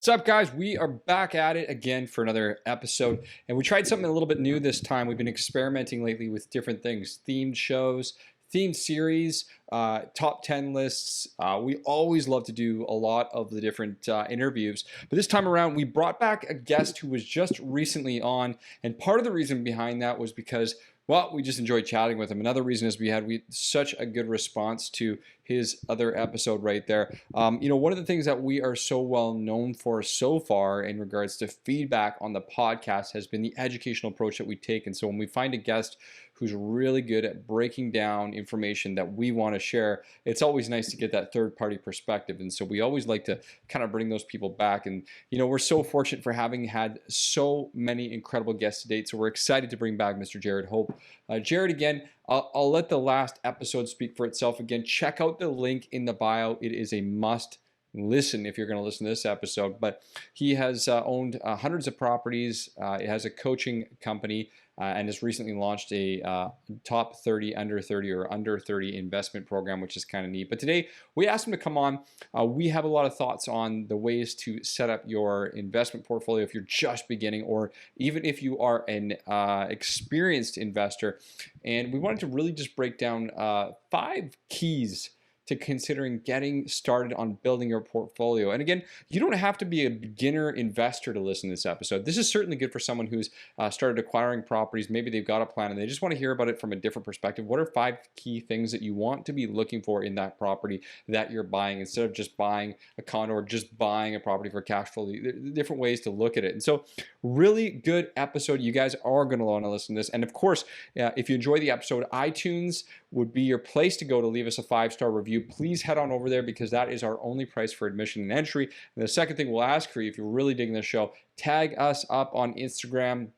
What's up, guys? We are back at it again for another episode, and we tried something a little bit new this time. We've been experimenting lately with different things, themed shows, themed series, top 10 lists. We always love to do a lot of the different interviews, but this time around we brought back a guest who was just recently on, and part of the reason behind that was because we just enjoyed chatting with him. Another reason is we had such a good response to his other episode right there. One of the things that we are so well known for so far in regards to feedback on the podcast has been the educational approach that we take. And so when we find a guest who's really good at breaking down information that we want to share, it's always nice to get that third-party perspective. And so we always like to kind of bring those people back. And, we're so fortunate for having had so many incredible guests to date. So we're excited to bring back Mr. Jared Hope. Jared, again, I'll let the last episode speak for itself. Again, check out the link in the bio. It is a must listen if you're going to listen to this episode. But he has owned hundreds of properties. It has a coaching company and has recently launched a top 30, under 30, or under 30 investment program, which is kind of neat. But today we asked him to come on. We have a lot of thoughts on the ways to set up your investment portfolio if you're just beginning, or even if you are an experienced investor. And we wanted to really just break down 5 keys to considering getting started on building your portfolio. And again, you don't have to be a beginner investor to listen to this episode. This is certainly good for someone who's started acquiring properties. Maybe they've got a plan and they just want to hear about it from a different perspective. What are 5 key things that you want to be looking for in that property that you're buying, instead of just buying a condo or just buying a property for cash flow? Different ways to look at it. And so really good episode. You guys are going to want to listen to this. And of course, if you enjoy the episode, iTunes would be your place to go to leave us a 5-star review. Please head on over there, because that is our only price for admission and entry. And the second thing we'll ask for you, if you're really digging this show, tag us up on Instagram.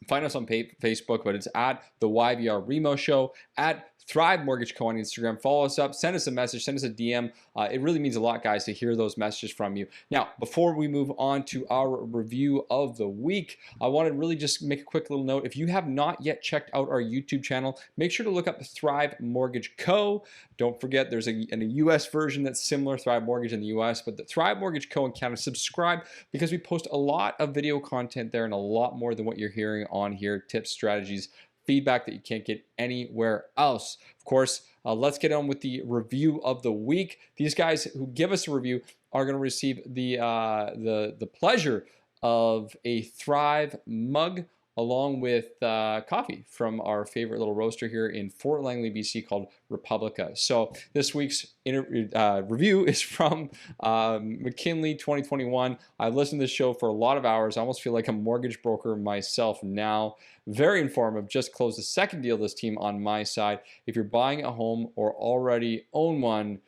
Find us on Facebook, but it's at the YVR Remo Show, at Thrive Mortgage Co. on Instagram. Follow us up, send us a message, send us a DM. It really means a lot, guys, to hear those messages from you. Now, before we move on to our review of the week, I want to really just make a quick little note. If you have not yet checked out our YouTube channel, make sure to look up Thrive Mortgage Co. Don't forget, there's a US version that's similar, Thrive Mortgage in the US, but the Thrive Mortgage Co. in Canada. Subscribe, because we post a lot of video content there and a lot more than what you're hearing on here. Tips, strategies, feedback that you can't get anywhere else. Of course, let's get on with the review of the week. These guys who give us a review are going to receive the pleasure of a Thrive mug, along with coffee from our favorite little roaster here in Fort Langley, BC, called Republica. So this week's review is from McKinley 2021. I've listened to this show for a lot of hours. I almost feel like a mortgage broker myself now. Very informative. Just closed the second deal this team on my side. If you're buying a home or already own one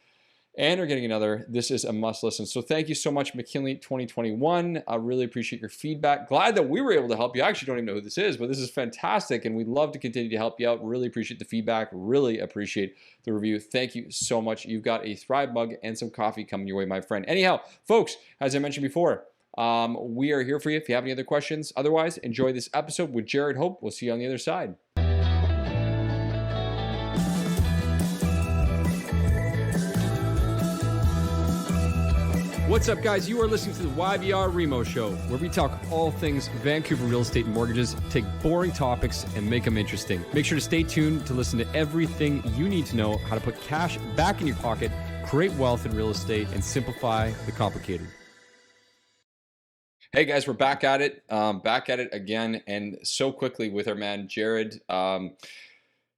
and are getting another, this is a must listen. So thank you so much, McKinley 2021. I really appreciate your feedback. Glad that we were able to help you. I actually don't even know who this is, but this is fantastic, and we'd love to continue to help you out. Really appreciate the feedback. Really appreciate the review. Thank you so much. You've got a Thrive mug and some coffee coming your way, my friend. Anyhow, folks, as I mentioned before, we are here for you if you have any other questions. Otherwise, enjoy this episode with Jared Hope. We'll see you on the other side. What's up, guys? You are listening to the YVR Remo Show, where we talk all things Vancouver real estate and mortgages, take boring topics and make them interesting. Make sure to stay tuned to listen to everything you need to know how to put cash back in your pocket, create wealth in real estate, and simplify the complicated. Hey guys, we're back at it again, and so quickly with our man Jared.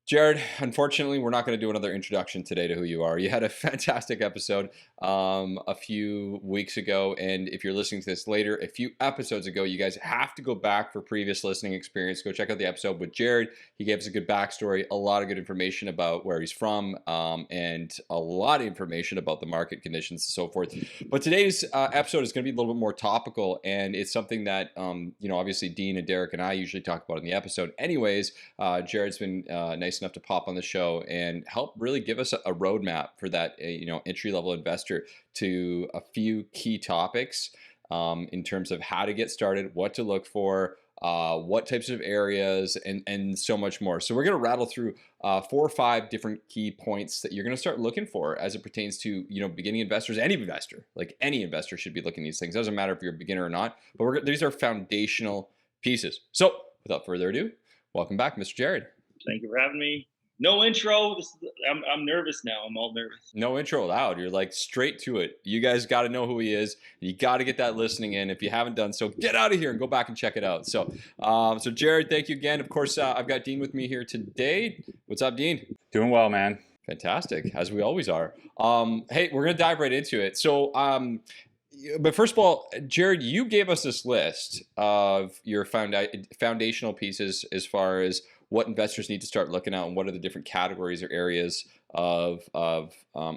Jared, unfortunately, we're not going to do another introduction today to who you are. You had a fantastic episode a few weeks ago, and if you're listening to this later, a few episodes ago, you guys have to go back for previous listening experience. Go check out the episode with Jared. He gave us a good backstory, a lot of good information about where he's from, and a lot of information about the market conditions and so forth. But today's episode is going to be a little bit more topical, and it's something that, obviously Dean and Derek and I usually talk about in the episode. Anyways, Jared's been nice enough to pop on the show and help really give us a roadmap for that entry-level investor to a few key topics in terms of how to get started, what to look for, what types of areas, and so much more. So we're going to rattle through 4 or 5 different key points that you're going to start looking for as it pertains to beginning investors. Any investor, like any investor, should be looking at these things. Doesn't matter if you're a beginner or not. But these are foundational pieces. So without further ado, welcome back, Mr. Jared. Thank you for having me. No intro. I'm nervous now. I'm all nervous. No intro allowed. You're like straight to it. You guys got to know who he is. You got to get that listening in. If you haven't done so, get out of here and go back and check it out. So Jared, thank you again. Of course, I've got Dean with me here today. What's up, Dean? Doing well, man. Fantastic, as we always are. Hey, we're gonna dive right into it. So, but first of all, Jared, you gave us this list of your foundational pieces as far as what investors need to start looking at and what are the different categories or areas of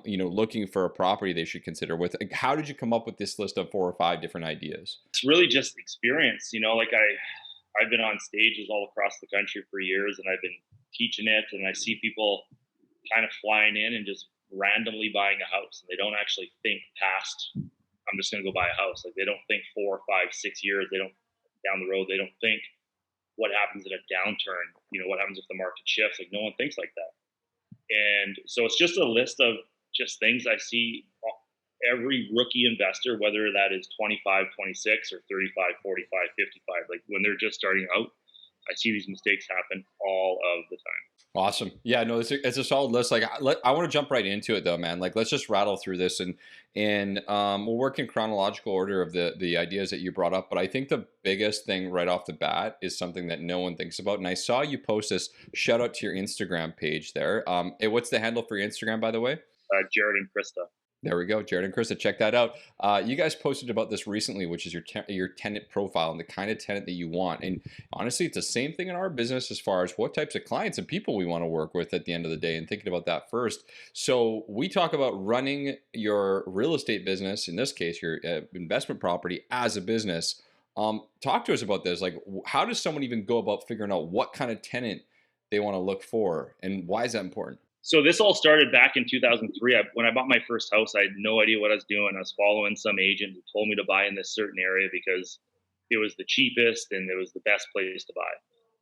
looking for a property they should consider. How did you come up with this list of 4 or 5 different ideas? It's really just experience. Like I've been on stages all across the country for years, and I've been teaching it, and I see people kind of flying in and just randomly buying a house, and they don't actually think past, I'm just going to go buy a house. Like, they don't think 4, 5, 6 years. They don't down the road. They don't think what happens in a downturn. What happens if the market shifts? Like, no one thinks like that. And so it's just a list of just things I see every rookie investor, whether that is 25, 26 or 35, 45, 55, like when they're just starting out, I see these mistakes happen all of the time. Awesome. Yeah, no, it's a solid list. Like, I want to jump right into it though, man. Like, let's just rattle through this and we'll work in chronological order of the ideas that you brought up. But I think the biggest thing right off the bat is something that no one thinks about. And I saw you post this. Shout out to your Instagram page there. What's the handle for your Instagram, by the way? Jared and Krista. There we go, Jared and Krista. Check that out. You guys posted about this recently, which is your tenant profile and the kind of tenant that you want. And honestly, it's the same thing in our business as far as what types of clients and people we want to work with at the end of the day, and thinking about that first. So we talk about running your real estate business, in this case, your investment property, as a business. Talk to us about this. Like, how does someone even go about figuring out what kind of tenant they want to look for, and why is that important? So this all started back in 2003. When I bought my first house, I had no idea what I was doing. I was following some agent who told me to buy in this certain area because it was the cheapest and it was the best place to buy.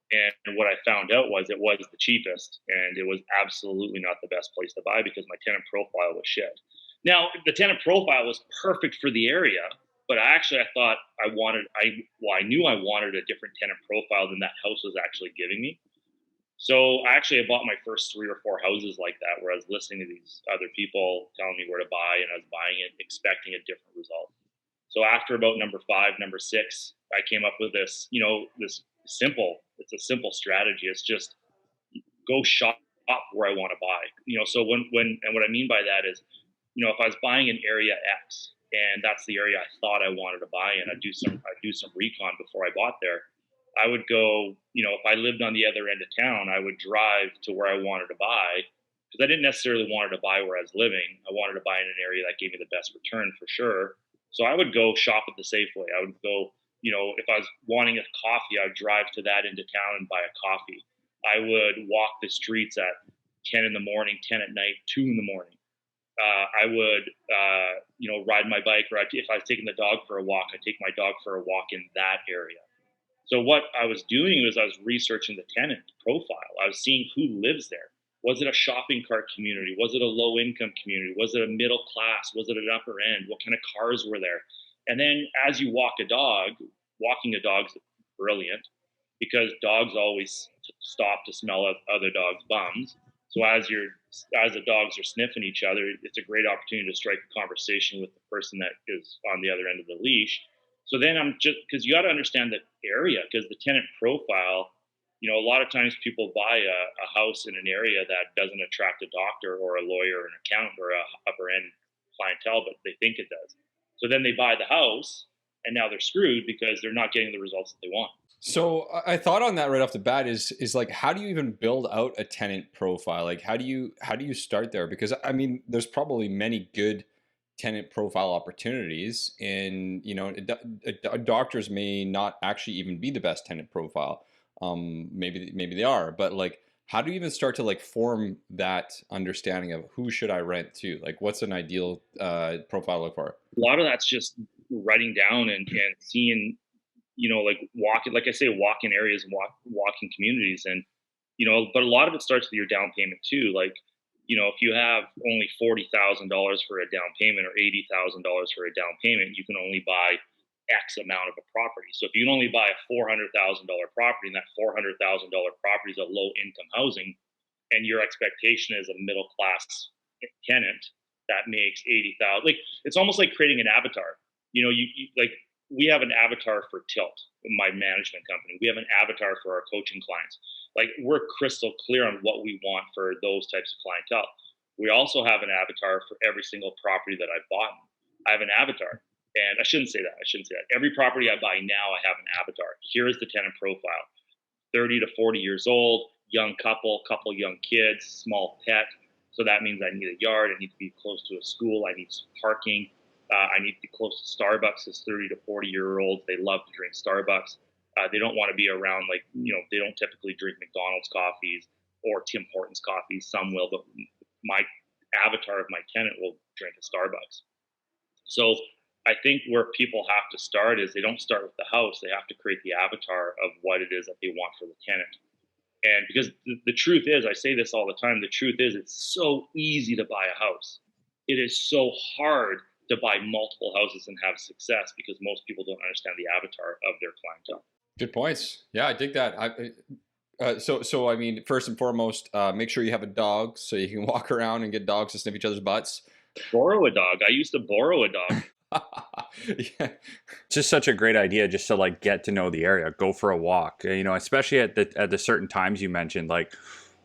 And what I found out was it was the cheapest, and it was absolutely not the best place to buy because my tenant profile was shit. Now, the tenant profile was perfect for the area, but I thought I knew I wanted a different tenant profile than that house was actually giving me. So I bought my first 3 or 4 houses like that, where I was listening to these other people telling me where to buy, and I was buying it, expecting a different result. So after about number 5, number 6, I came up with this, it's a simple strategy. It's just go shop where I want to buy. So what I mean by that is, if I was buying an area X and that's the area I thought I wanted to buy in, I'd do some recon before I bought there. I would go, if I lived on the other end of town, I would drive to where I wanted to buy, because I didn't necessarily want to buy where I was living. I wanted to buy in an area that gave me the best return for sure. So I would go shop at the Safeway. I would go, if I was wanting a coffee, I would drive to that end of town and buy a coffee. I would walk the streets at 10 in the morning, 10 at night, 2 in the morning. I would, ride my bike, or if I was taking the dog for a walk, I'd take my dog for a walk in that area. So what I was doing was I was researching the tenant profile. I was seeing who lives there. Was it a shopping cart community? Was it a low income community? Was it a middle class? Was it an upper end? What kind of cars were there? And then as you walk a dog, walking a dog's brilliant, because dogs always stop to smell other dogs' bums. So as the dogs are sniffing each other, it's a great opportunity to strike a conversation with the person that is on the other end of the leash. So then because you got to understand the area, because the tenant profile, a lot of times people buy a house in an area that doesn't attract a doctor or a lawyer or an accountant or a upper end clientele, but they think it does. So then they buy the house, and now they're screwed because they're not getting the results that they want. So I thought on that right off the bat is like, how do you even build out a tenant profile? Like, how do you start there? Because I mean, there's probably many good tenant profile opportunities, and doctors may not actually even be the best tenant profile. Maybe they are, but like, how do you even start to like form that understanding of who should I rent to? Like, what's an ideal profile look for? A lot of that's just writing down and seeing like walk, like I say, walk in areas and walk in communities. And, but a lot of it starts with your down payment too. Like, if you have only $40,000 for a down payment or $80,000 for a down payment, you can only buy X amount of a property. So if you can only buy a $400,000 property, and that $400,000 property is a low income housing, and your expectation is a middle class tenant that makes 80,000, like it's almost like creating an avatar. You like, we have an avatar for Tilt, my management company. We have an avatar for our coaching clients. Like, we're crystal clear on what we want for those types of clientele. We also have an avatar for every single property that I've bought. I have an avatar. And I shouldn't say that. Every property I buy now, I have an avatar. Here is the tenant profile: 30 to 40 years old, young couple young kids, small pet. So that means I need a yard. I need to be close to a school. I need some parking. I need to be close to Starbucks. As 30 to 40-year-olds, they love to drink Starbucks. They don't want to be around, like, they don't typically drink McDonald's coffees or Tim Hortons coffees. Some will, but my avatar of my tenant will drink a Starbucks. So I think where people have to start is, they don't start with the house. They have to create the avatar of what it is that they want for the tenant. And because the truth is, I say this all the time, the truth is, it's so easy to buy a house. It is so hard to buy multiple houses and have success, because most people don't understand the avatar of their clientele. Good points. Yeah, I dig that. So I mean, first and foremost, make sure you have a dog so you can walk around and get dogs to sniff each other's butts. Borrow a dog. I used to borrow a dog. Yeah. Just such a great idea, just to like get to know the area, go for a walk, especially at the certain times you mentioned. Like,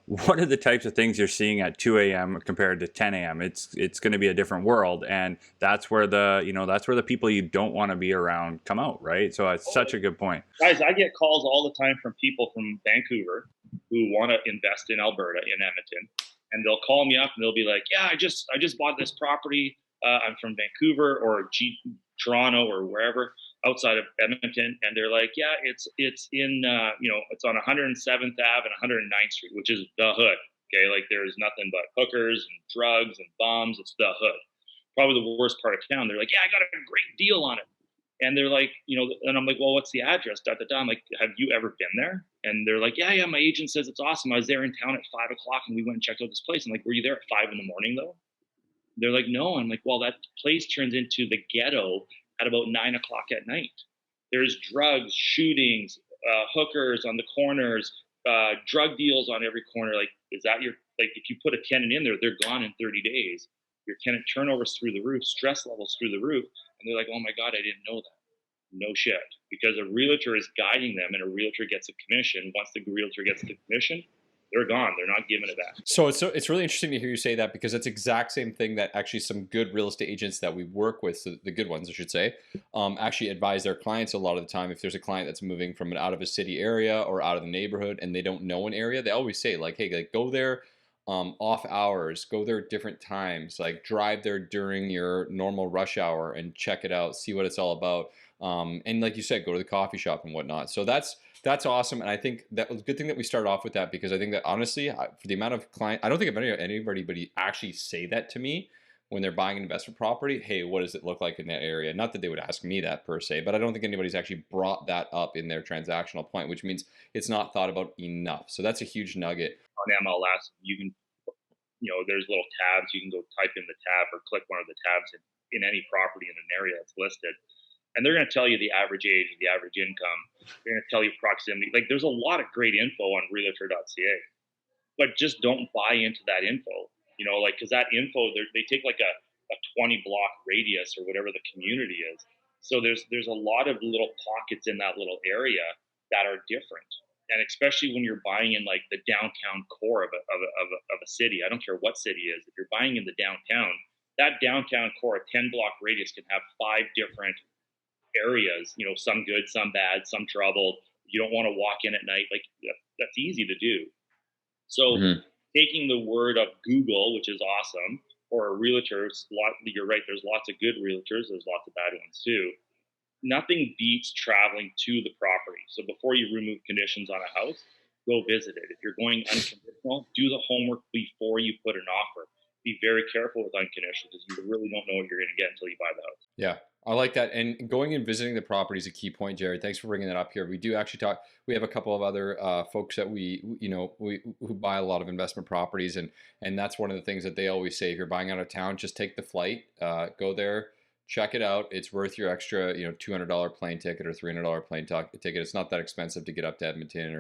what are the types of things you're seeing at 2 a.m. compared to 10 a.m.? It's going to be a different world, and that's where the people you don't want to be around come out, right? So it's such a good point. Guys, I get calls all the time from people from Vancouver who want to invest in Alberta, in Edmonton, and they'll call me up and they'll be like, "Yeah, I just bought this property. I'm from Vancouver or Toronto or wherever outside of Edmonton," and they're like, "Yeah, it's in it's on 107th Ave and 109th Street, which is the hood. Okay, like, there's nothing but hookers and drugs and bums. It's the hood, probably the worst part of town." They're like, "Yeah, I got a great deal on it." And they're like, and I'm like, "Well, what's the address?" I'm like, "Have you ever been there?" And they're like, yeah, my agent says it's awesome. I was there in town at 5 o'clock and we went and checked out this place. I'm like, "Were you there at 5 in the morning though?" They're like, "No." I'm like, "Well, that place turns into the ghetto at about 9 o'clock at night. There's drugs, shootings, hookers on the corners, drug deals on every corner. Like, is that if you put a tenant in there, they're gone in 30 days. Your tenant turnover's through the roof, stress levels through the roof." And they're like, "Oh my God, I didn't know that." No shit. Because a realtor is guiding them, and a realtor gets a commission. Once the realtor gets the commission, they're gone. They're not giving it back. So it's really interesting to hear you say that, because it's exact same thing that actually some good real estate agents that we work with, so the good ones I should say, actually advise their clients a lot of the time. If there's a client that's moving from out of a city area or out of the neighborhood and they don't know an area, they always say, like, "Hey, like, go there off hours, go there at different times, like drive there during your normal rush hour and check it out, see what it's all about." And like you said, go to the coffee shop and whatnot. So that's awesome. And I think that was a good thing that we started off with that, because I think that honestly, for the amount of client, I don't think I've anybody actually say that to me when they're buying an investment property. "Hey, what does it look like in that area?" Not that they would ask me that per se, but I don't think anybody's actually brought that up in their transactional point, which means it's not thought about enough. So that's a huge nugget. On MLS, you can, there's little tabs. You can go type in the tab or click one of the tabs in any property in an area that's listed. And they're going to tell you the average age, the average income. They're going to tell you proximity. Like, there's a lot of great info on realtor.ca, but just don't buy into that info, because that info, they take like a 20 block radius or whatever the community is. So there's a lot of little pockets in that little area that are different. And especially when you're buying in like the downtown core of a city, I don't care what city it is. If you're buying in the downtown, that downtown core, a 10 block radius, can have 5 different areas, some good, some bad, some troubled. You don't want to walk in at night. Like, that's easy to do. So taking the word of Google, which is awesome, or a realtor, you're right, there's lots of good realtors, there's lots of bad ones too. Nothing beats traveling to the property. So before you remove conditions on a house, go visit it. If you're going unconditional, do the homework before you put an offer. Be very careful with unconditional, because you really don't know what you're going to get until you buy the house. Yeah. I like that. And going and visiting the property is a key point, Jared. Thanks for bringing that up here. We do actually talk. We have a couple of other folks that we who buy a lot of investment properties, and that's one of the things that they always say. If you're buying out of town, just take the flight, go there, check it out. It's worth your extra, $200 plane ticket or $300 plane ticket. It's not that expensive to get up to Edmonton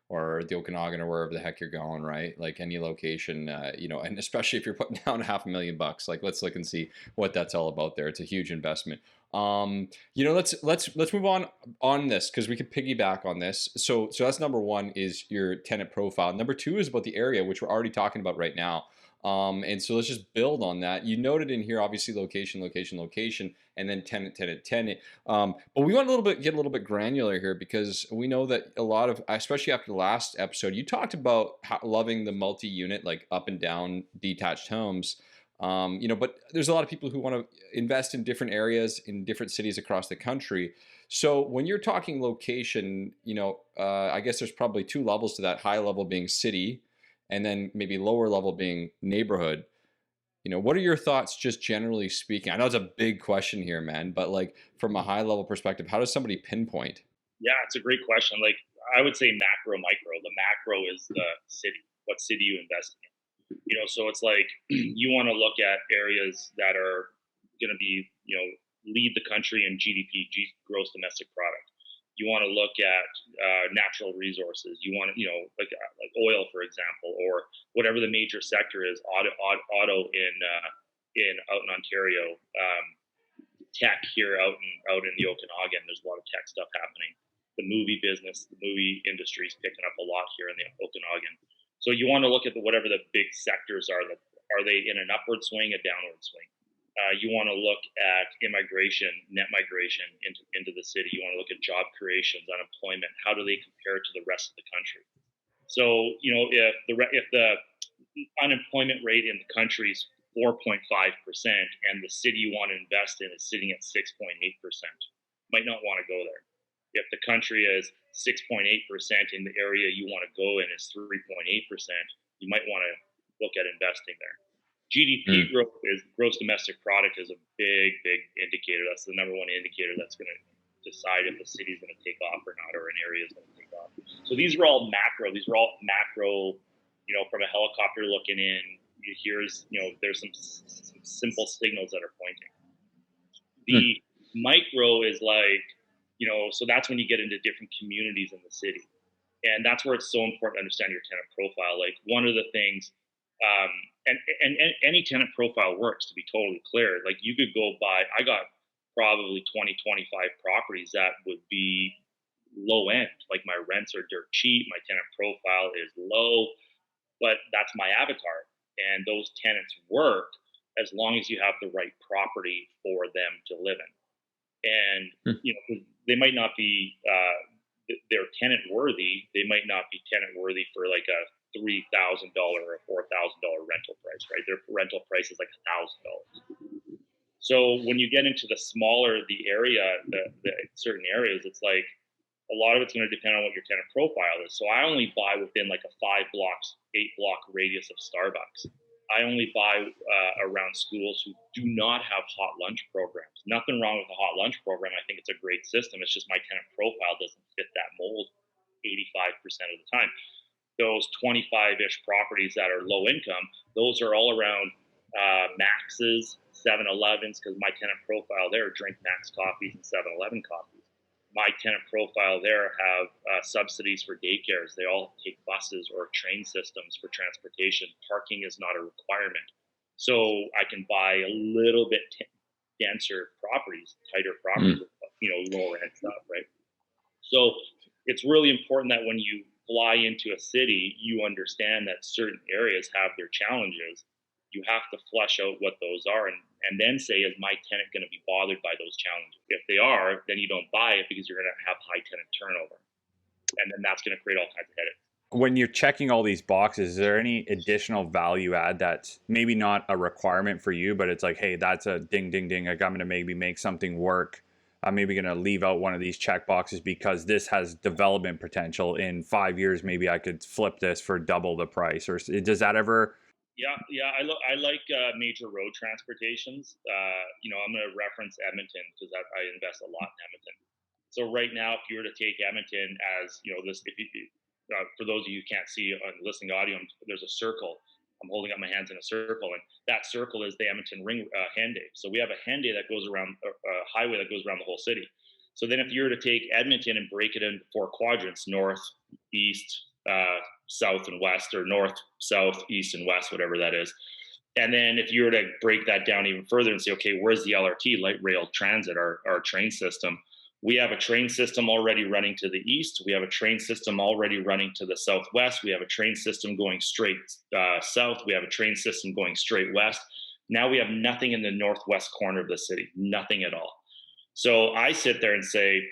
or the Okanagan or wherever the heck you're going, right? Like any location, and especially if you're putting down $500,000, like let's look and see what that's all about there. It's a huge investment. Let's move on this because we could piggyback on this. So that's number one is your tenant profile. Number two is about the area, which we're already talking about right now. And so let's just build on that. You noted in here, obviously, location, location, location, and then tenant, tenant, tenant. But we want get a little bit granular here because we know that a lot of, especially after the last episode, you talked about loving the multi-unit, like up and down detached homes. But there's a lot of people who want to invest in different areas in different cities across the country. So when you're talking location, I guess there's probably two levels to that. High level being city, and then maybe lower level being neighborhood. What are your thoughts just generally speaking? I know it's a big question here, man, but like from a high level perspective, how does somebody pinpoint? Yeah, it's a great question. Like I would say macro, micro. The macro is the city. What city you invest in? So it's like you want to look at areas that are going to be, lead the country in GDP, gross domestic product. You want to look at natural resources. You want to, like oil, for example, or whatever the major sector is. Auto in out in Ontario, tech here out in the Okanagan. There's a lot of tech stuff happening. The movie business, the movie industry is picking up a lot here in the Okanagan. So you want to look at whatever the big sectors are. Are they in an upward swing, a downward swing? You want to look at immigration, net migration into the city. You want to look at job creations, unemployment. How do they compare to the rest of the country? So if the unemployment rate in the country is 4.5% and the city you want to invest in is sitting at 6.8%, might not want to go there. If the country is 6.8% in the area you want to go in is 3.8%, you might want to look at investing there. GDP growth is gross domestic product is a big indicator. That's the number one indicator that's going to decide if the city is going to take off or not, or an area is going to take off. So these are all macro. These are all macro. From a helicopter looking in, there's some simple signals that are pointing. The micro is like, so that's when you get into different communities in the city. And that's where it's so important to understand your tenant profile. Like one of the things, and any tenant profile works, to be totally clear. Like you could go buy, I got probably 20, 25 properties that would be low end. Like my rents are dirt cheap. My tenant profile is low, but that's my avatar. And those tenants work as long as you have the right property for them to live in. And, they might not be, they're tenant worthy. They might not be tenant worthy for like a $3,000 or $4,000 rental price, right? Their rental price is like $1,000. So when you get into the smaller the area, the certain areas, it's like a lot of it's going to depend on what your tenant profile is. So I only buy within like a 8 block radius of Starbucks. I only buy around schools who do not have hot lunch programs. Nothing wrong with the hot lunch program. I think it's a great system. It's just my tenant profile doesn't fit that mold 85% of the time. Those 25-ish properties that are low income, those are all around Max's, 7-Elevens, because my tenant profile there drink Max coffees and 7-Eleven coffees. My tenant profile there have subsidies for daycares. They all take buses or train systems for transportation. Parking is not a requirement. So I can buy a little bit denser properties, tighter properties, lower end stuff, right? So it's really important that when you fly into a city, you understand that certain areas have their challenges. You have to flesh out what those are and then say, is my tenant going to be bothered by those challenges? If they are, then you don't buy it because you're going to have high tenant turnover. And then that's going to create all kinds of headaches. When you're checking all these boxes, is there any additional value add that's maybe not a requirement for you, but it's like, hey, that's a ding, ding, ding. Like I'm going to maybe make something work. I'm maybe going to leave out one of these check boxes because this has development potential. In 5 years, maybe I could flip this for double the price. Or does that ever I like major road transportations. I'm going to reference Edmonton because I invest a lot in Edmonton. So right now, if you were to take Edmonton as this, if you for those of you who can't see on listening audio, there's a circle. I'm holding up my hands in a circle, and that circle is the Edmonton Ring Henday. So we have a Henday that goes around a highway that goes around the whole city. So then, if you were to take Edmonton and break it into four quadrants: north, east, south, and west, or north, south, east, and west, whatever that is. And then if you were to break that down even further and say, okay, where's the LRT, light rail transit, our train system? We have a train system already running to the east. We have a train system already running to the southwest. We have a train system going straight south. We have a train system going straight west. Now we have nothing in the northwest corner of the city, nothing at all. So I sit there and say,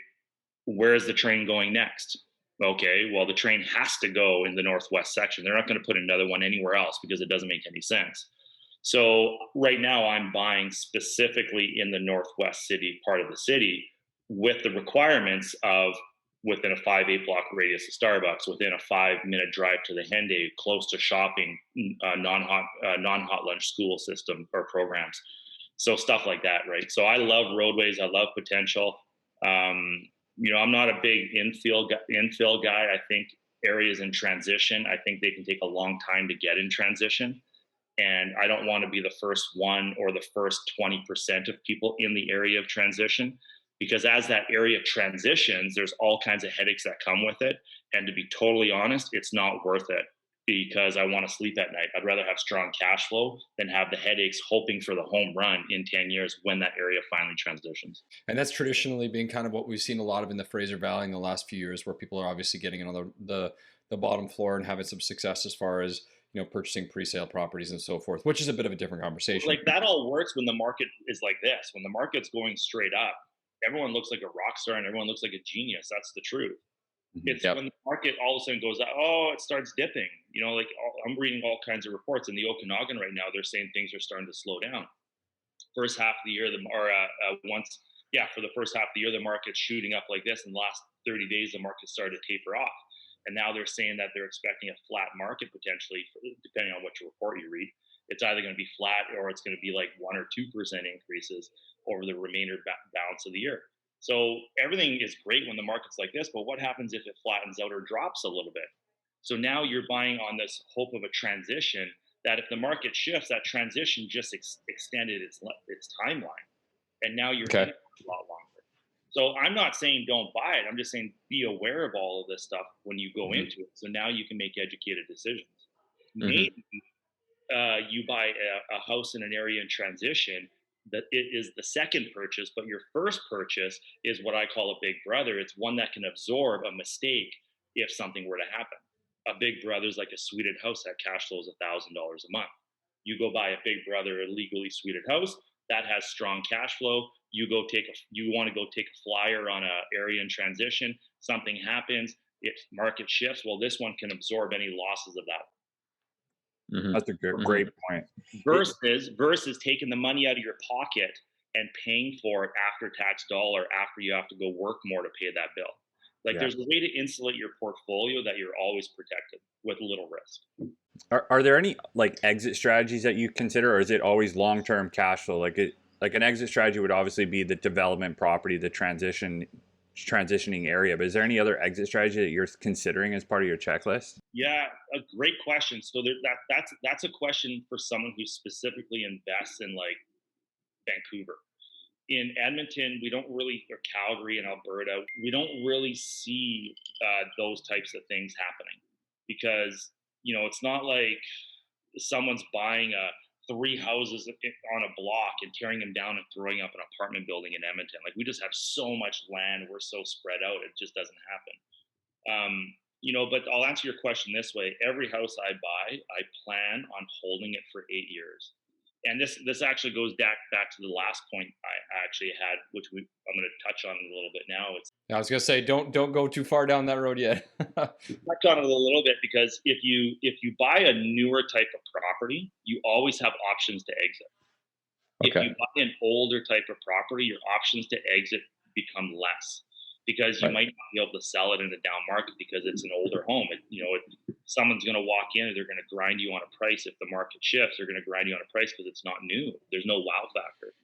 where's the train going next? Okay, well, the train has to go in the northwest section. They're not going to put another one anywhere else because it doesn't make any sense. So right now I'm buying specifically in the northwest city part of the city with the requirements of within a 5-8 block radius of Starbucks, within a 5-minute drive to the Henday, close to shopping, non-hot lunch school system or programs. So stuff like that, right? So I love roadways. I love potential. I'm not a big infill guy. I think areas in transition, I think they can take a long time to get in transition. And I don't want to be the first one or the first 20% of people in the area of transition, because as that area transitions, there's all kinds of headaches that come with it. And to be totally honest, it's not worth it because I want to sleep at night. I'd rather have strong cash flow than have the headaches hoping for the home run in 10 years when that area finally transitions. And that's traditionally been kind of what we've seen a lot of in the Fraser Valley in the last few years, where people are obviously getting in on the bottom floor and having some success as far as purchasing pre-sale properties and so forth, which is a bit of a different conversation. Like that all works when the market is like this. When the market's going straight up, everyone looks like a rock star and everyone looks like a genius. That's the truth. It's when the market all of a sudden goes up, it starts dipping. I'm reading all kinds of reports in the Okanagan right now. They're saying things are starting to slow down. First half of the year, for the first half of the year, the market's shooting up like this. In the last 30 days, the market started to taper off. And now they're saying that they're expecting a flat market potentially, depending on which report you read. It's either going to be flat or it's going to be like 1 or 2% increases over the remainder balance of the year. So everything is great when the market's like this, but what happens if it flattens out or drops a little bit? So now you're buying on this hope of a transition that if the market shifts, that transition just extended its timeline. And now you're in it a lot longer. So I'm not saying don't buy it. I'm just saying be aware of all of this stuff when you go into it. So now you can make educated decisions. Maybe you buy a house in an area in transition that it is the second purchase, but your first purchase is what I call a big brother. It's one that can absorb a mistake if something were to happen. A big brother is like a suited house that cash flows $1,000 a month. You go buy a big brother, a legally suited house that has strong cash flow. You want to go take a flyer on a area in transition. Something happens, if market shifts. Well, this one can absorb any losses of that. That's a great point. Versus taking the money out of your pocket and paying for it after tax dollar after you have to go work more to pay that bill. There's a way to insulate your portfolio that you're always protected with little risk. Are there any exit strategies that you consider, or is it always long-term cash flow? Like an exit strategy would obviously be the development property, the transitioning area, but is there any other exit strategy that you're considering as part of your checklist? Yeah, a great question. So that's a question for someone who specifically invests in Vancouver. In Edmonton, we don't really, or Calgary and Alberta, we don't really see those types of things happening because, it's not like someone's buying 3 houses on a block and tearing them down and throwing up an apartment building in Edmonton. We just have so much land. We're so spread out. It just doesn't happen. But I'll answer your question this way. Every house I buy, I plan on holding it for 8 years. And this actually goes back to the last point I actually had, which I'm going to touch on a little bit now. I was going to say, don't go too far down that road yet. Touch on it a little bit because if you buy a newer type of property, you always have options to exit. Okay. If you buy an older type of property, your options to exit become less. because you Right. might not be able to sell it in a down market because it's an older home. Someone's going to walk in and they're going to grind you on a price. If the market shifts, they're going to grind you on a price because it's not new. There's no wow factor.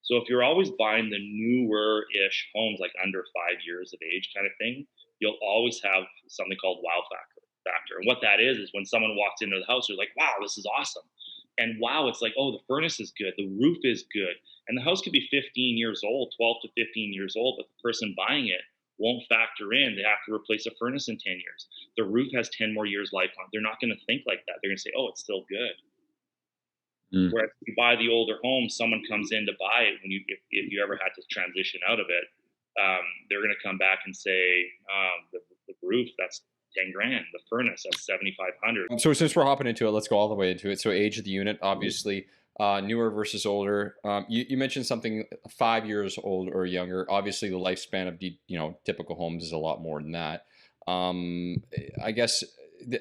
So if you're always buying the newer-ish homes, like under 5 years of age kind of thing, you'll always have something called wow factor. And what that is when someone walks into the house, they're like, wow, this is awesome. And wow, it's like, oh, the furnace is good, the roof is good. And the house could be 15 years old, 12 to 15 years old, but the person buying it won't factor in they have to replace a furnace in 10 years. The roof has 10 more years life on it. They're not going to think like that. They're going to say, oh, it's still good. Mm. Whereas if you buy the older home, someone comes in to buy it when if you ever had to transition out of it, they're going to come back and say the roof, that's 10 grand, the furnace, that's 7,500. So since we're hopping into it, let's go all the way into it. So age of the unit, obviously, newer versus older. You mentioned something 5 years old or younger. Obviously, the lifespan of typical homes is a lot more than that. I guess.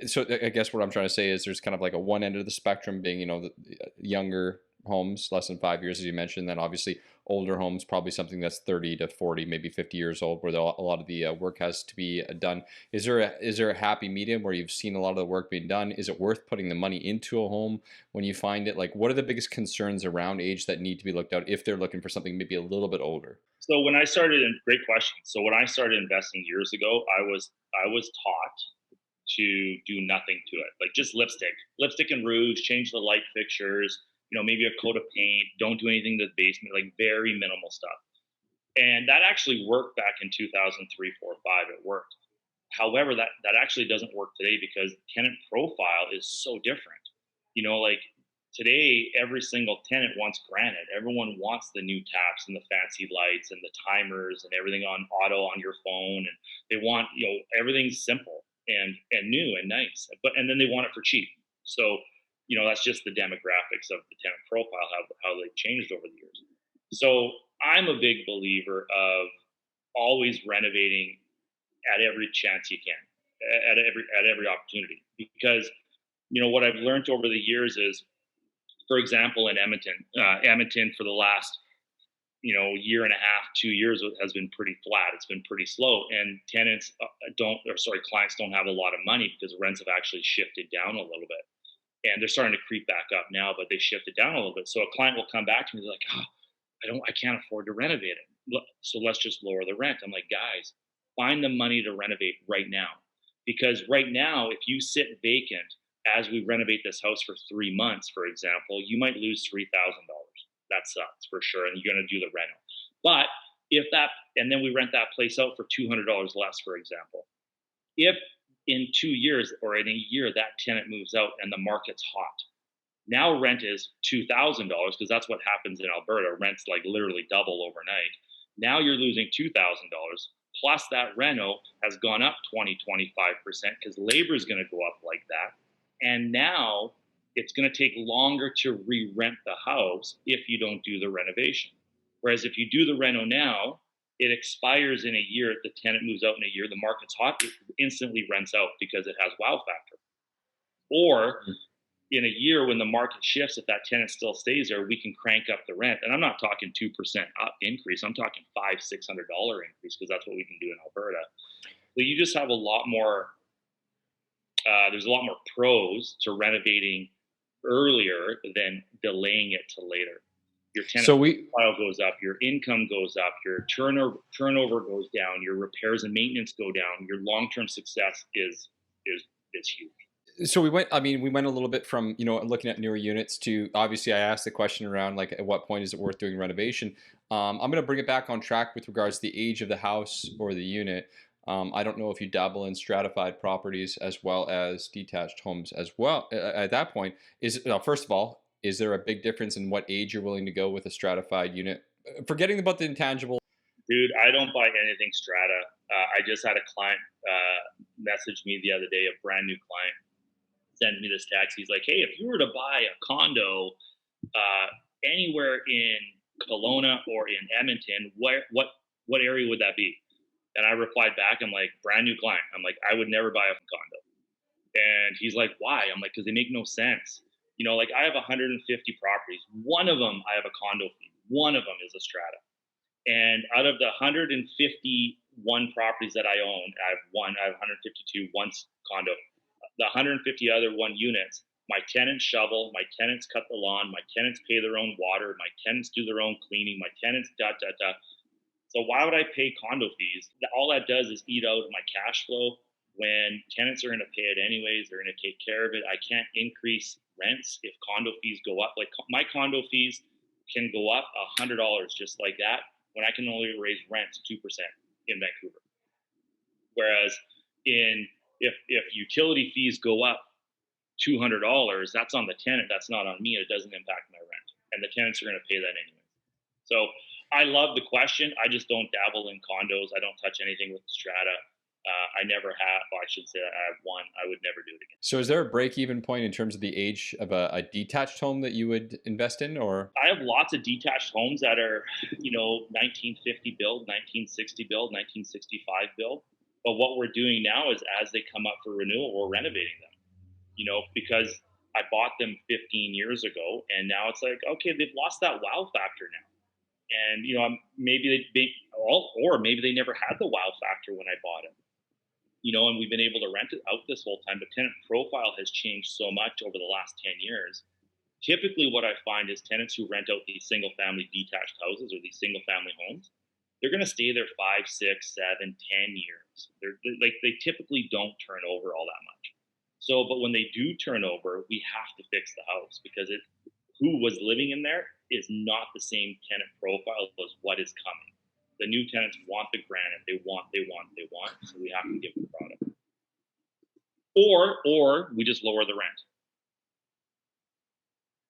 So I guess what I'm trying to say is there's kind of like a one end of the spectrum being the younger homes, less than 5 years, as you mentioned. Then obviously older homes, probably something that's 30 to 40, maybe 50 years old, where a lot of the work has to be done. Is there a happy medium where you've seen a lot of the work being done? Is it worth putting the money into a home when you find it? Like, what are the biggest concerns around age that need to be looked at if they're looking for something maybe a little bit older? So great question. So when I started investing years ago, I was taught to do nothing to it, like just lipstick and rouge, change the light fixtures, maybe a coat of paint, don't do anything to the basement, like very minimal stuff. And that actually worked back in 2003, 4, 5. It worked. However, that actually doesn't work today because tenant profile is so different. Like today, every single tenant wants granite. Everyone wants the new taps and the fancy lights and the timers and everything on auto on your phone, and they want everything's simple and new and nice. And then they want it for cheap. So that's just the demographics of the tenant profile, how they've changed over the years. So I'm a big believer of always renovating at every chance you can, at every opportunity, because what I've learned over the years is, for example, in Edmonton for the last year and a half, 2 years has been pretty flat. It's been pretty slow, and clients don't have a lot of money because rents have actually shifted down a little bit, and they're starting to creep back up now, but they shifted down a little bit. So a client will come back to me, they're like, I can't afford to renovate it, so let's just lower the rent. I'm like, guys, find the money to renovate right now, because right now, if you sit vacant as we renovate this house for 3 months, for example, you might lose $3,000. That sucks for sure, and you're going to do the rental. But and then we rent that place out for $200 less, for example. If in 2 years or in a year that tenant moves out and the market's hot, now rent is $2,000, because that's what happens in Alberta. Rent's like literally double overnight. Now you're losing $2,000, plus that reno has gone up 20, 25% because labor is going to go up like that. And now it's going to take longer to re-rent the house if you don't do the renovation. Whereas if you do the reno now, it expires in a year. The tenant moves out in a year. The market's hot. It instantly rents out because it has wow factor. Or in a year when the market shifts, if that tenant still stays there, we can crank up the rent. And I'm not talking 2% up increase. I'm talking $500-$600 increase, because that's what we can do in Alberta. So you just have a lot more. There's a lot more pros to renovating earlier than delaying it to later. Your tenant profile goes up, your income goes up, your turnover goes down, your repairs and maintenance go down, your long-term success is huge. So we went a little bit from looking at newer units to, obviously I asked the question around like at what point is it worth doing renovation. I'm going to bring it back on track with regards to the age of the house or the unit. I don't know if you dabble in stratified properties as well as detached homes as well. At that point, first of all, is there a big difference in what age you're willing to go with a stratified unit? Forgetting about the intangible. Dude, I don't buy anything strata. I just had a client message me the other day, a brand new client, send me this text. He's like, hey, if you were to buy a condo anywhere in Kelowna or in Edmonton, what area would that be? And I replied back, I'm like, brand new client. I'm like, I would never buy a condo. And he's like, why? I'm like, because they make no sense. Like I have 150 properties. One of them, I have a condo fee. One of them is a strata. And out of the 150 1 properties that I own. I have 152 condo. The 150 other 1 units, my tenants shovel, my tenants cut the lawn, my tenants pay their own water, my tenants do their own cleaning, my tenants da. So why would I pay condo fees? All that does is eat out my cash flow. When tenants are going to pay it anyways, they're going to take care of it. I can't increase rents if condo fees go up. Like my condo fees can go up $100 just like that when I can only raise rents 2% in Vancouver. Whereas if utility fees go up $200, that's on the tenant. That's not on me. It doesn't impact my rent, and the tenants are going to pay that anyway. So I love the question. I just don't dabble in condos. I don't touch anything with Strata. I never have. Well, I should say I have one. I would never do it again. So is there a break-even point in terms of the age of a detached home that you would invest in, or? I have lots of detached homes that are, 1950 build, 1960 build, 1965 build. But what we're doing now is as they come up for renewal, we're renovating them, because I bought them 15 years ago, and now it's like, okay, they've lost that wow factor now. And, maybe maybe they never had the wow factor when I bought it. And we've been able to rent it out this whole time. But tenant profile has changed so much over the last 10 years. Typically, what I find is tenants who rent out these single family detached houses or these single family homes, they're going to stay there 5, 6, 7, 10 years. They typically don't turn over all that much. So, but when they do turn over, we have to fix the house because who was living in there is not the same tenant profile as what is coming. The new tenants want the granite. They want. So we have to give them the product. Or we just lower the rent.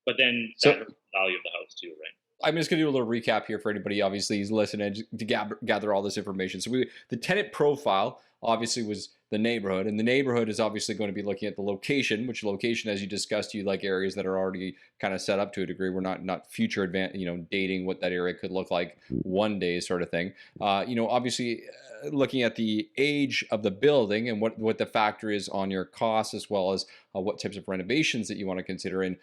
But then that hurts the value of the house too, right? I'm just going to do a little recap here for anybody. Obviously, he's listening to gather all this information. So the tenant profile obviously was the neighborhood, and the neighborhood is obviously going to be looking at the location. Which location, as you discussed, you like areas that are already kind of set up to a degree. We're not future dating what that area could look like one day, sort of thing. Obviously, looking at the age of the building and what the factor is on your costs, as well as what types of renovations that you want to consider. And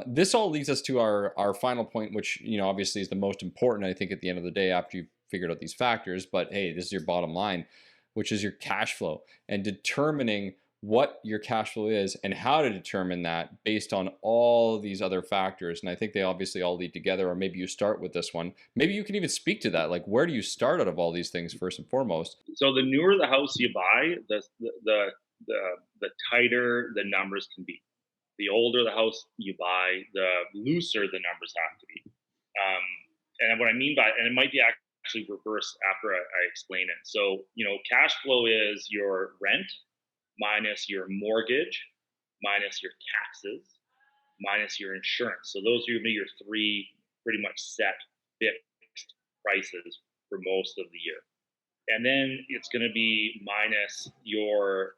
this all leads us to our final point, which obviously is the most important, I think, at the end of the day after you've figured out these factors. But hey, this is your bottom line, which is your cash flow, and determining what your cash flow is and how to determine that based on all these other factors. And I think they obviously all lead together, or maybe you start with this one. Maybe you can even speak to that. Like, where do you start out of all these things first and foremost? So the newer the house you buy, the tighter the numbers can be. The older the house you buy, the looser the numbers have to be. And what I mean by, and it might be actually reversed after I explain it. So, cash flow is your rent minus your mortgage, minus your taxes, minus your insurance. So those are going to be your 3 pretty much set fixed prices for most of the year. And then it's going to be minus your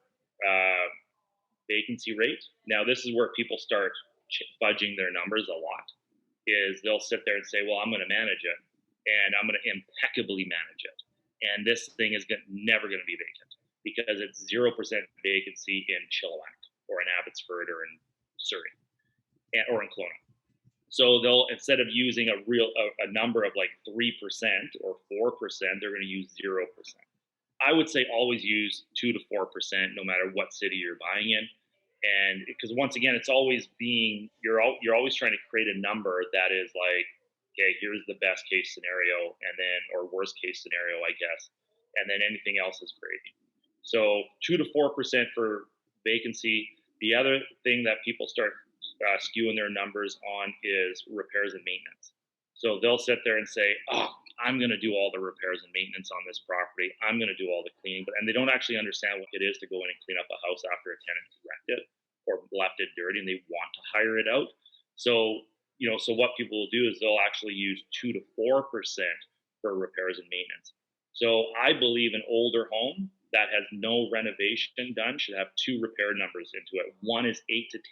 vacancy rate. Now, this is where people start fudging their numbers a lot, is they'll sit there and say, well, I'm going to manage it, and I'm going to impeccably manage it. And this thing is never going to be vacant because it's 0% vacancy in Chilliwack or in Abbotsford or in Surrey or in Kelowna. So they'll, instead of using a number of like 3% or 4%, they're going to use 0%. I would say always use 2 to 4%, no matter what city you're buying in. And because once again, it's always you're always trying to create a number that is like, okay, here's the best case scenario, or worst case scenario, I guess. And then anything else is gravy. So 2 to 4% for vacancy. The other thing that people start skewing their numbers on is repairs and maintenance. So they'll sit there and say, oh, I'm going to do all the repairs and maintenance on this property. I'm going to do all the cleaning. And they don't actually understand what it is to go in and clean up a house after a tenant has wrecked it or left it dirty, and they want to hire it out. So, so what people will do is they'll actually use 2 to 4% for repairs and maintenance. So I believe an older home that has no renovation done should have 2 repair numbers into it. One is 8 to 10%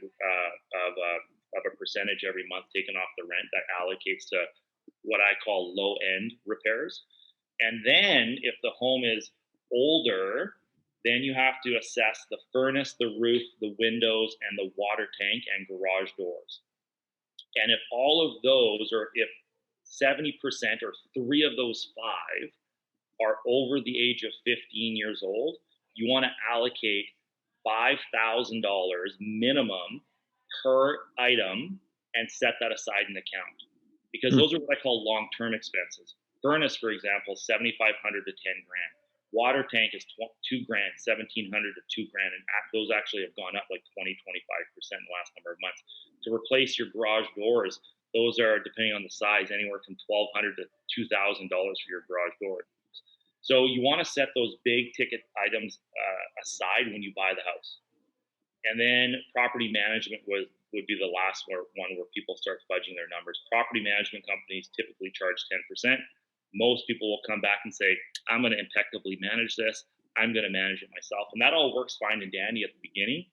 of a percentage every month taken off the rent that allocates to what I call low-end repairs. And then if the home is older, then you have to assess the furnace, the roof, the windows, and the water tank and garage doors. And if all of those, or if 70% or 3 of those 5 are over the age of 15 years old, you want to allocate $5,000 minimum per item and set that aside in account, because those are what I call long-term expenses. Furnace, for example, 7,500 to 10 grand. Water tank is 2 grand, 1,700 to 2 grand, and those actually have gone up like 20, 25% in the last number of months. To replace your garage doors, those are, depending on the size, anywhere from $1,200 to $2,000 for your garage door. So you want to set those big ticket items aside when you buy the house. And then property management would be the last one where people start fudging their numbers. Property management companies typically charge 10%. Most people will come back and say, I'm going to impeccably manage this. I'm going to manage it myself. And that all works fine and dandy at the beginning.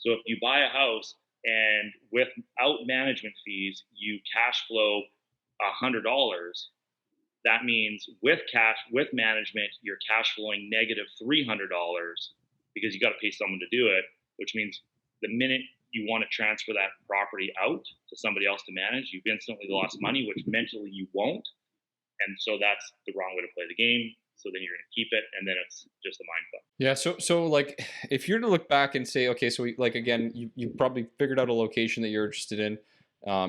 So if you buy a house and without management fees, you cash flow $100, that means with management, you're cash flowing negative $300 because you got to pay someone to do it, which means the minute you want to transfer that property out to somebody else to manage, you've instantly lost money, which mentally you won't. And so that's the wrong way to play the game. So then you're going to keep it, and then it's just a mind fuck. Yeah. So like, if you're to look back and say, okay, so like again, you probably figured out a location that you're interested in.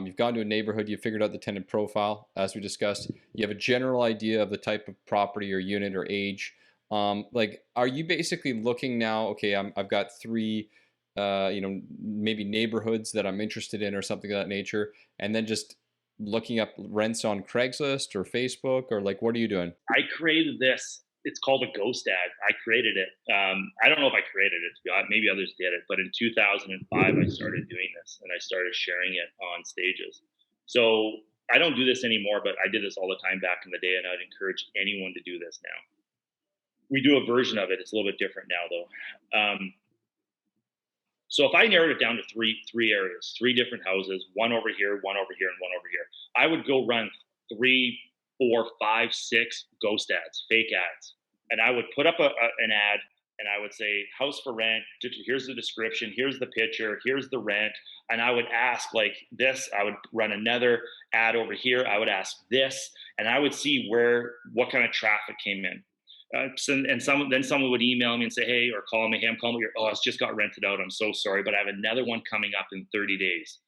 You've gone to a neighborhood. You figured out the tenant profile, as we discussed. You have a general idea of the type of property or unit or age. Like, are you basically looking now? Okay, I've got 3, maybe neighborhoods that I'm interested in or something of that nature, and then just looking up rents on Craigslist or Facebook, or like, what are you doing? I created this. It's called a ghost ad. I created it. I don't know if I created it, to be honest. Maybe others did it. But in 2005, I started doing this, and I started sharing it on stages. So I don't do this anymore, but I did this all the time back in the day, and I'd encourage anyone to do this now. We do a version of it. It's a little bit different now, though. So if I narrowed it down to three areas, 3 different houses, one over here, one over here, and one over here, I would go run 3, 4, 5, 6 ghost ads, fake ads. And I would put up an ad, and I would say, house for rent, here's the description, here's the picture, here's the rent. And I would ask like this, I would run another ad over here, I would ask this, and I would see what kind of traffic came in. Then someone would email me and say, hey, or call me, hey, I'm calling you. Oh, it's just got rented out. I'm so sorry, but I have another one coming up in 30 days.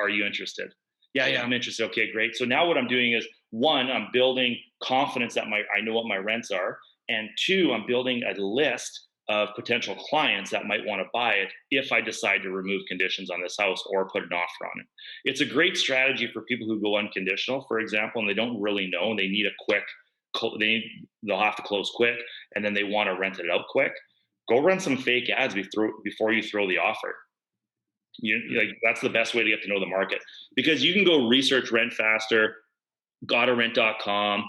Are you interested? Yeah, I'm interested. Okay, great. So now what I'm doing is, 1, I'm building confidence that I know what my rents are. And 2, I'm building a list of potential clients that might want to buy it if I decide to remove conditions on this house or put an offer on it. It's a great strategy for people who go unconditional, for example, and they don't really know, and they need a quick, they'll have to close quick, and then they want to rent it out quick. Go run some fake ads before you throw the offer. That's the best way to get to know the market, because you can go research Rent Faster, GottaRent.com,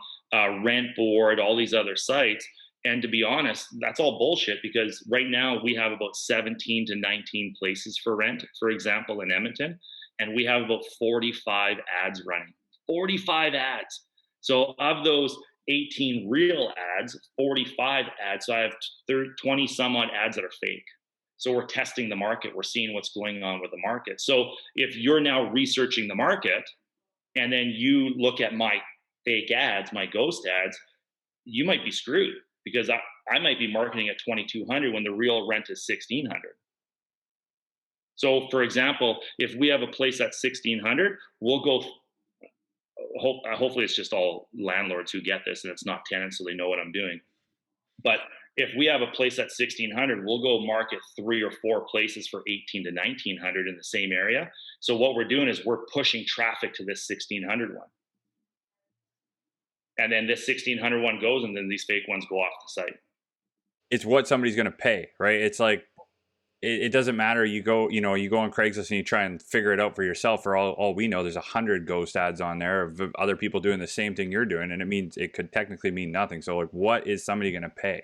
Rent Board, all these other sites. And to be honest, that's all bullshit, because right now we have about 17 to 19 places for rent, for example, in Edmonton, and we have about 45 ads running. 45 ads. So of those 18 real ads, 45 ads. So I have 20 some odd ads that are fake. So we're testing the market. We're seeing what's going on with the market. So if you're now researching the market and then you look at my fake ads, my ghost ads, you might be screwed, because I might be marketing at 2,200 when the real rent is 1,600. So for example, if we have a place at 1,600, we'll go, hopefully it's just all landlords who get this and it's not tenants, so they know what I'm doing. But if we have a place at 1,600, we'll go market 3 or 4 places for 1,800 to 1,900 in the same area. So what we're doing is we're pushing traffic to this 1,600 one. And then this 1,600 one goes, and then these fake ones go off the site. It's what somebody's going to pay, right? It's like, it doesn't matter. You go on Craigslist and you try and figure it out for yourself. For all we know, there's 100 ghost ads on there of other people doing the same thing you're doing, and it could technically mean nothing. So like, what is somebody going to pay?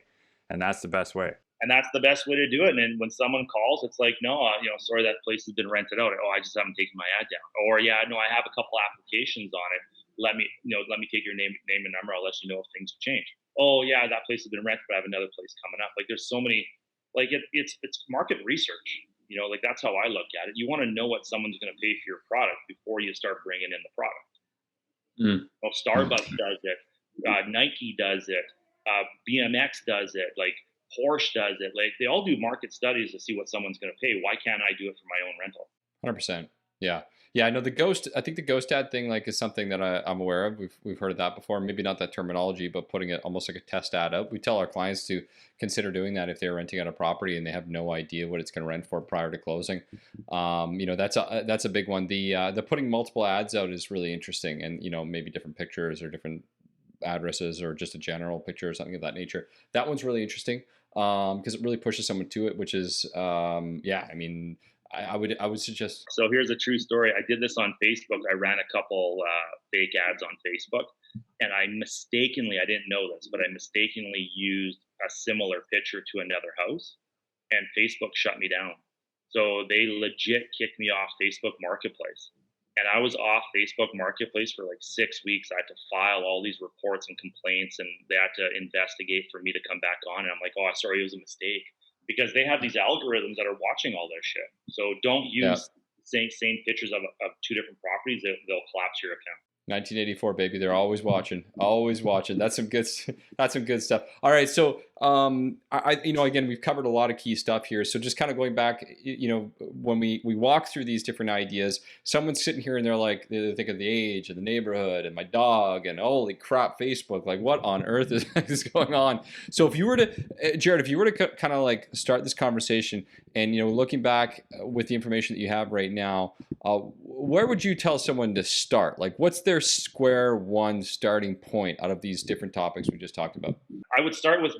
And that's the best way. And that's the best way to do it. And then when someone calls, it's like, no, sorry, that place has been rented out. Oh, I just haven't taken my ad down. Or yeah, no, I have a couple applications on it. Let me take your name and number. I'll let you know if things have changed. Oh yeah, that place has been rented, but I have another place coming up. Like, there's so many. Like it's market research, like that's how I look at it. You want to know what someone's going to pay for your product before you start bringing in the product. Well, Starbucks does it. Nike does it, BMX does it, like Porsche does it. Like they all do market studies to see what someone's going to pay. Why can't I do it for my own rental? 100%. Yeah. Yeah, I know the ghost. I think the ghost ad thing like is something that I'm aware of. We've heard of that before. Maybe not that terminology, but putting it almost like a test ad out. We tell our clients to consider doing that if they're renting out a property and they have no idea what it's going to rent for prior to closing. That's a big one. The putting multiple ads out is really interesting, and maybe different pictures or different addresses or just a general picture or something of that nature. That one's really interesting because it really pushes someone to it, which is yeah. I mean, I would suggest. So here's a true story. I did this on Facebook. I ran a couple fake ads on Facebook, and I didn't know this, but I mistakenly used a similar picture to another house, and Facebook shut me down. So they legit kicked me off Facebook Marketplace. And I was off Facebook Marketplace for like 6 weeks. I had to file all these reports and complaints, and they had to investigate for me to come back on. And I'm like, oh, sorry, it was a mistake. Because they have these algorithms that are watching all this shit. So don't Yeah. use same pictures of two different properties. They'll collapse your account. 1984, baby. They're always watching, always watching. That's some good. That's some good stuff. All right, so again, we've covered a lot of key stuff here. So just kind of going back, when we walk through these different ideas, someone's sitting here and they're like, they think of the age and the neighborhood and my dog and holy crap, Facebook. Like, what on earth is going on? So if you were to, Jared, if you were to kind of like start this conversation and looking back with the information that you have right now, where would you tell someone to start? Like, what's their square one starting point out of these different topics we just talked about? I would start with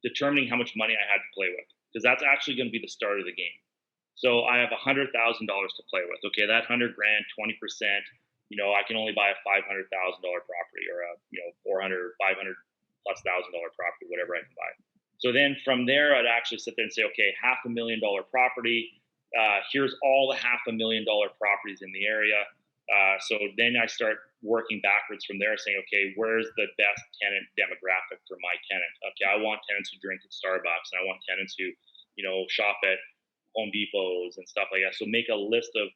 determining how much money I had to play with, because that's actually going to be the start of the game. So I have $100,000 to play with. Okay, that 100 grand, 20%. I can only buy a $500,000 property, or a 400, 500 plus $1,000 property, whatever I can buy. So then from there, I'd actually sit there and say, okay, $500,000 property. Here's all the $500,000 properties in the area. So then I start working backwards from there, saying, okay, where's the best tenant demographic for my tenant? Okay, I want tenants who drink at Starbucks, and I want tenants who, shop at Home Depots and stuff like that. So make a list of,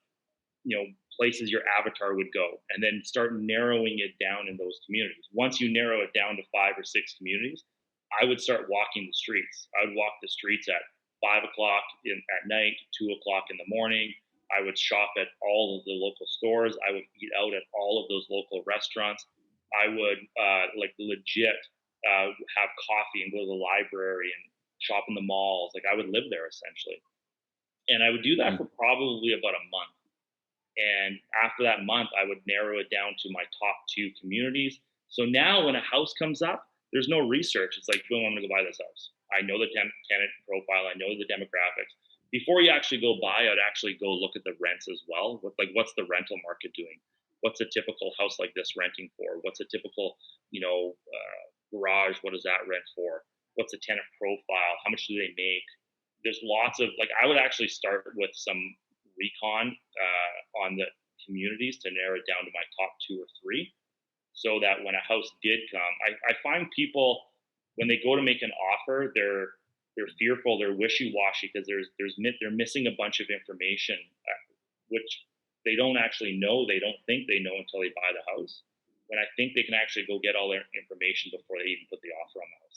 places your avatar would go, and then start narrowing it down in those communities. Once you narrow it down to 5 or 6 communities, I would start walking the streets. I would walk the streets at 5 o'clock at night, 2 o'clock in the morning. I would shop at all of the local stores. I would eat out at all of those local restaurants. I would legit have coffee and go to the library and shop in the malls. Like, I would live there essentially. And I would do that for probably about a month. And after that month, I would narrow it down to my top 2 communities. So now when a house comes up, there's no research. It's like, boom, I'm going to go buy this house. I know the tenant profile. I know the demographics. Before you actually go buy, I'd actually go look at the rents as well. What's the rental market doing? What's a typical house like this renting for? What's a typical, garage? What does that rent for? What's the tenant profile? How much do they make? There's lots of, I would actually start with some recon on the communities to narrow it down to my top 2 or 3, so that when a house did come, I find people, when they go to make an offer, they're fearful, they're wishy-washy, because they're missing a bunch of information, which they don't actually know. They don't think they know until they buy the house. When I think they can actually go get all their information before they even put the offer on the house.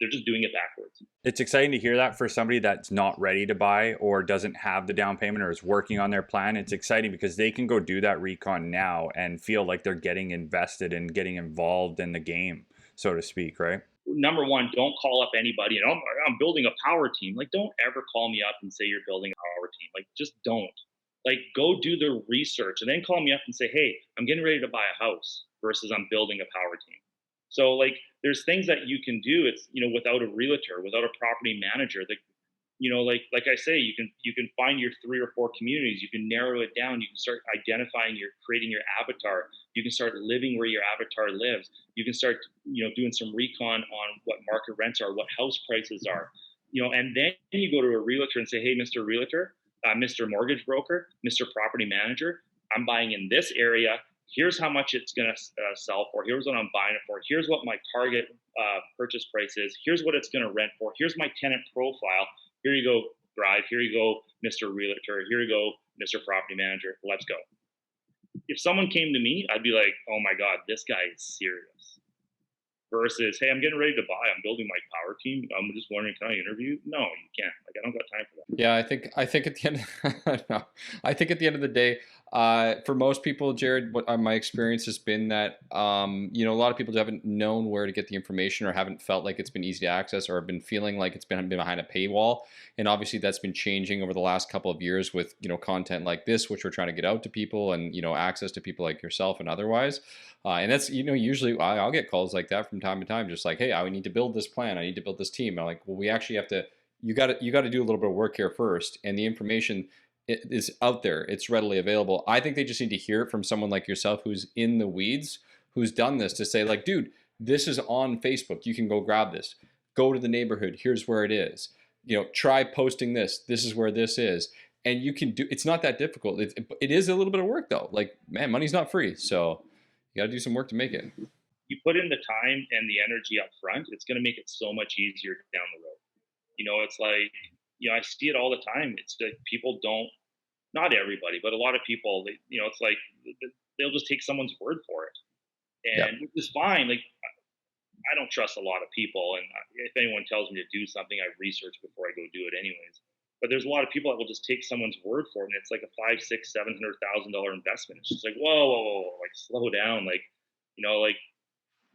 They're just doing it backwards. It's exciting to hear that for somebody that's not ready to buy or doesn't have the down payment or is working on their plan. It's exciting because they can go do that recon now and feel like they're getting invested and getting involved in the game, so to speak, right? Number one, don't call up anybody and, I'm building a power team. Like, don't ever call me up and say you're building a power team. Like, just don't. Like, go do the research and then call me up and say, hey, I'm getting ready to buy a house, versus I'm building a power team. So, there's things that you can do. It's, without a realtor, without a property manager, like I say, you can find your 3 or 4 communities. You can narrow it down. You can start creating your avatar. You can start living where your avatar lives. You can start, doing some recon on what market rents are, what house prices are, and then you go to a realtor and say, hey, Mr. Realtor, Mr. Mortgage Broker, Mr. Property Manager, I'm buying in this area. Here's how much it's going to sell for. Here's what I'm buying it for. Here's what my target purchase price is. Here's what it's going to rent for. Here's my tenant profile. Here you go, Thrive. Here you go, Mr. Realtor. Here you go, Mr. Property Manager. Let's go. If someone came to me, I'd be like, oh my God, this guy is serious. versus, hey, I'm getting ready to buy. I'm building my power team. I'm just wondering, can I interview? No, you can't. Like, I don't got time for that. Yeah, I think at the end no, I think at the end of the day, for most people, Jared, what my experience has been that a lot of people haven't known where to get the information or haven't felt like it's been easy to access or have been feeling like it's been behind a paywall. And obviously that's been changing over the last couple of years with content like this, which we're trying to get out to people and access to people like yourself and otherwise. And that's usually I'll get calls like that from time to time, just like, hey, I need to build this plan, I need to build this team. And I'm like, well, we actually have to. You got to do a little bit of work here first, and the information is out there. It's readily available. I think they just need to hear it from someone like yourself who's in the weeds, who's done this, to say like, dude, this is on Facebook. You can go grab this. Go to the neighborhood. Here's where it is. Try posting this. This is where this is. And you can do. It's not that difficult. It is a little bit of work though. Like, man, money's not free, so you got to do some work to make it. You put in the time and the energy up front, it's going to make it so much easier down the road. It's like, I see it all the time. It's like people don't, not everybody, but a lot of people, it's like they'll just take someone's word for it. And which is fine. Like, I don't trust a lot of people. And if anyone tells me to do something, I research before I go do it anyways. But there's a lot of people that will just take someone's word for it. And it's like a $500,000, $600,000, $700,000 investment. It's just like, whoa, like slow down. Like, like,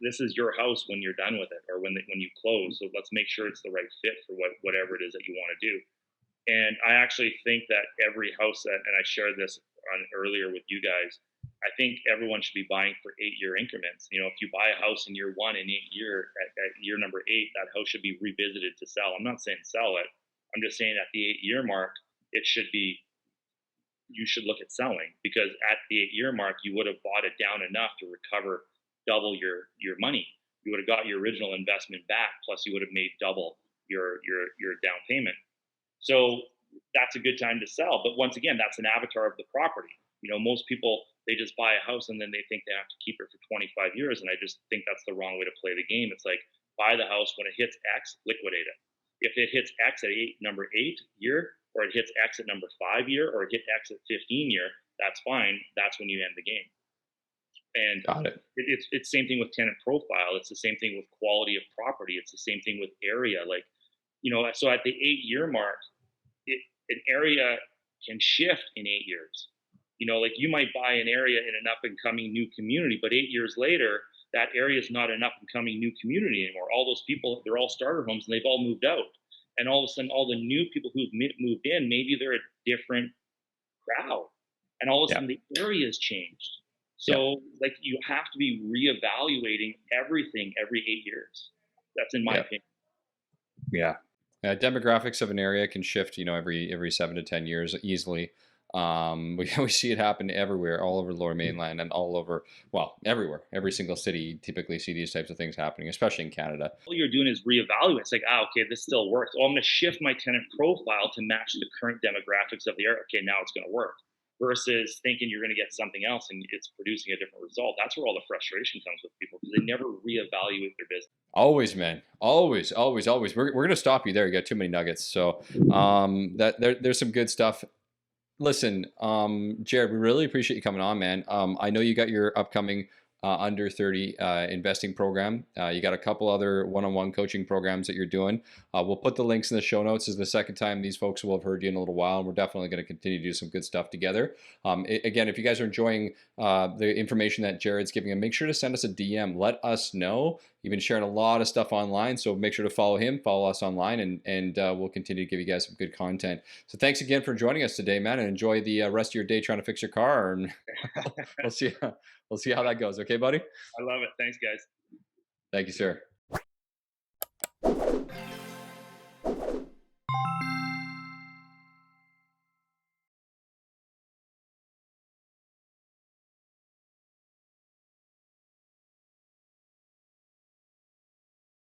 this is your house when you're done with it or when you close. So let's make sure it's the right fit for whatever it is that you want to do. And I actually think that every house and I shared this earlier with you guys, I think everyone should be buying for 8-year increments. If you buy a house in year 1 and at year number 8, that house should be revisited to sell. I'm not saying sell it. I'm just saying at the 8-year mark, you should look at selling, because at the 8-year mark, you would have bought it down enough to recover double your money. You would have got your original investment back, plus you would have made double your down payment. So that's a good time to sell. But once again, that's an avatar of the property. Most people, they just buy a house and then they think they have to keep it for 25 years. And I just think that's the wrong way to play the game. It's like, buy the house, when it hits X, liquidate it. If it hits X at number 8 year, or it hits X at number 5 year, or it hit X at 15 year, that's fine. That's when you end the game. And Got it. It's the same thing with tenant profile. It's the same thing with quality of property. It's the same thing with area. Like, so at the 8-year mark, an area can shift in 8 years. Like, you might buy an area in an up and coming new community, but 8 years later, that area is not an up and coming new community anymore. All those people, they're all starter homes and they've all moved out. And all of a sudden, all the new people who've moved in, maybe they're a different crowd. And all of a sudden, the area's changed. So, like, you have to be reevaluating everything every 8 years. That's in my opinion. Yeah. Demographics of an area can shift, every 7 to 10 years easily. We see it happen everywhere, all over the Lower Mainland and all over, well, everywhere. Every single city, you typically see these types of things happening, especially in Canada. All you're doing is reevaluate. It's like, okay, this still works. Oh, I'm going to shift my tenant profile to match the current demographics of the area. Okay, now it's going to work. Versus thinking you're going to get something else and it's producing a different result. That's where all the frustration comes with people, because they never reevaluate their business. Always, man. Always. We're going to stop you there. You got too many nuggets. So there's some good stuff. Listen, Jared, we really appreciate you coming on, man. I know you got your upcoming under 30 investing program. You got a couple other one-on-one coaching programs that you're doing. We'll put the links in the show notes. This is the second time these folks will have heard you in a little while, and we're definitely going to continue to do some good stuff together. Again, if you guys are enjoying the information that Jared's giving them, make sure to send us a DM. Let us know. You've been sharing a lot of stuff online, so make sure to follow him, follow us online, and we'll continue to give you guys some good content. So thanks again for joining us today, man, and enjoy the rest of your day trying to fix your car, and we'll see how that goes. Okay, buddy? I love it. Thanks, guys. Thank you, sir.